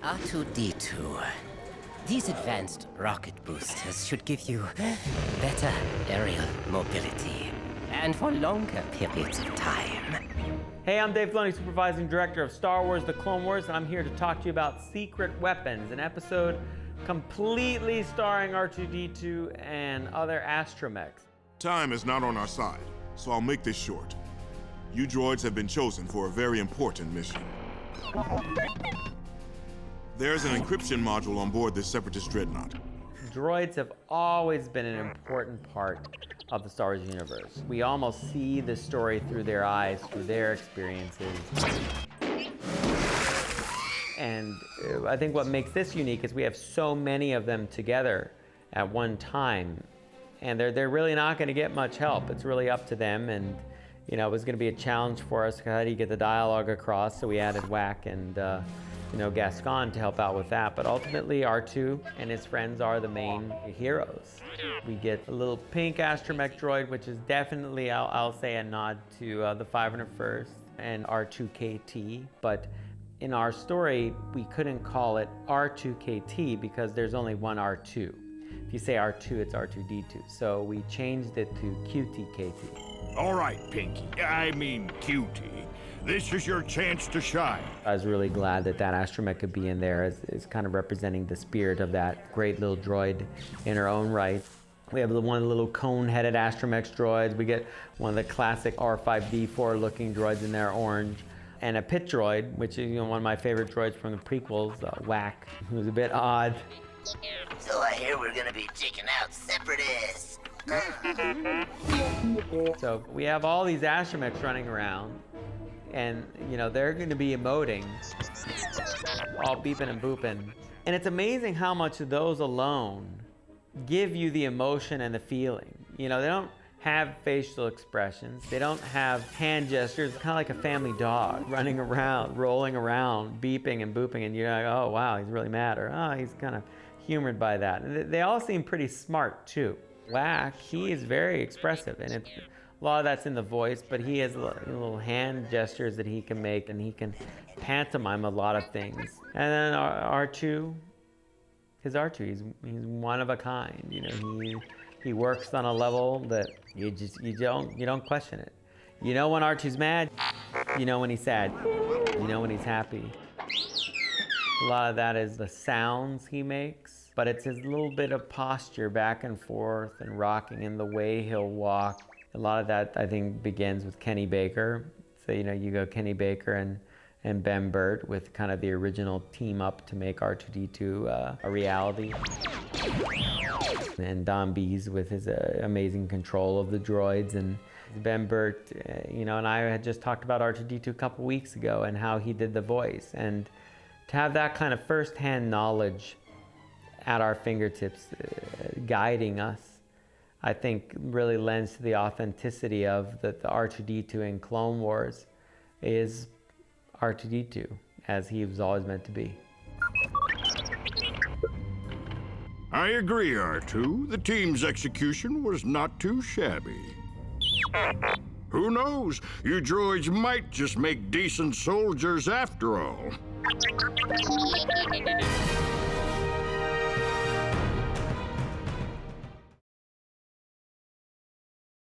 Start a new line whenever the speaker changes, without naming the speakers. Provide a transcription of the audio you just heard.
R2-D2. These advanced rocket boosters should give you better aerial mobility, and for longer periods of time.
Hey, I'm Dave Filoni, Supervising Director of Star Wars The Clone Wars, and I'm here to talk to you about Secret Weapons, an episode completely starring R2-D2 and other astromechs.
Time is not on our side, so I'll make this short. You droids have been chosen for a very important mission. There's an encryption module on board this Separatist dreadnought.
Droids have always been an important part of the Star Wars universe. We almost see the story through their eyes, through their experiences. And I think what makes this unique is we have so many of them together at one time, and they're really not going to get much help. It's really up to them, and you know, it was going to be a challenge for us. How do you get the dialogue across? So we added Whack and Gascon to help out with that. But ultimately, R2 and his friends are the main heroes. We get a little pink astromech droid, which is definitely, I'll say, a nod to the 501st and R2-KT. But in our story, we couldn't call it R2-KT because there's only one R2. If you say R2, it's R2-D2. So we changed it to QT-KT.
All right, Pinky. I mean, Cutie. This is your chance to shine.
I was really glad that astromech could be in there as kind of representing the spirit of that great little droid in her own right. We have one of the little cone-headed astromech droids. We get one of the classic R5-D4 looking droids in there, orange. And a pit droid, which is one of my favorite droids from the prequels, Whack, who's a bit odd.
So I hear we're gonna be taking out Separatists.
So we have all these astromechs running around, and they're going to be emoting, all beeping and booping. And it's amazing how much of those alone give you the emotion and the feeling. They don't have facial expressions. They don't have hand gestures. It's kind of like a family dog running around, rolling around, beeping and booping, and you're like, oh wow, he's really mad, or oh, he's kind of humored by that. And they all seem pretty smart too. Whack, he is very expressive, and a lot of that's in the voice, but he has little hand gestures that he can make, and he can pantomime a lot of things. And then R2, he's one of a kind. He works on a level that you don't question it. You know when R2's mad, you know when he's sad, you know when he's happy. A lot of that is the sounds he makes, but it's his little bit of posture back and forth and rocking and the way he'll walk. A lot of that, I think, begins with Kenny Baker. So, you go Kenny Baker and Ben Burtt with kind of the original team up to make R2-D2 a reality. And Don Bees with his amazing control of the droids. And Ben Burtt, and I had just talked about R2-D2 a couple weeks ago and how he did the voice. And to have that kind of firsthand knowledge at our fingertips, guiding us, I think really lends to the authenticity of the R2-D2 in Clone Wars is R2-D2, as he was always meant to be.
I agree, R2. The team's execution was not too shabby. Who knows? You droids might just make decent soldiers after all.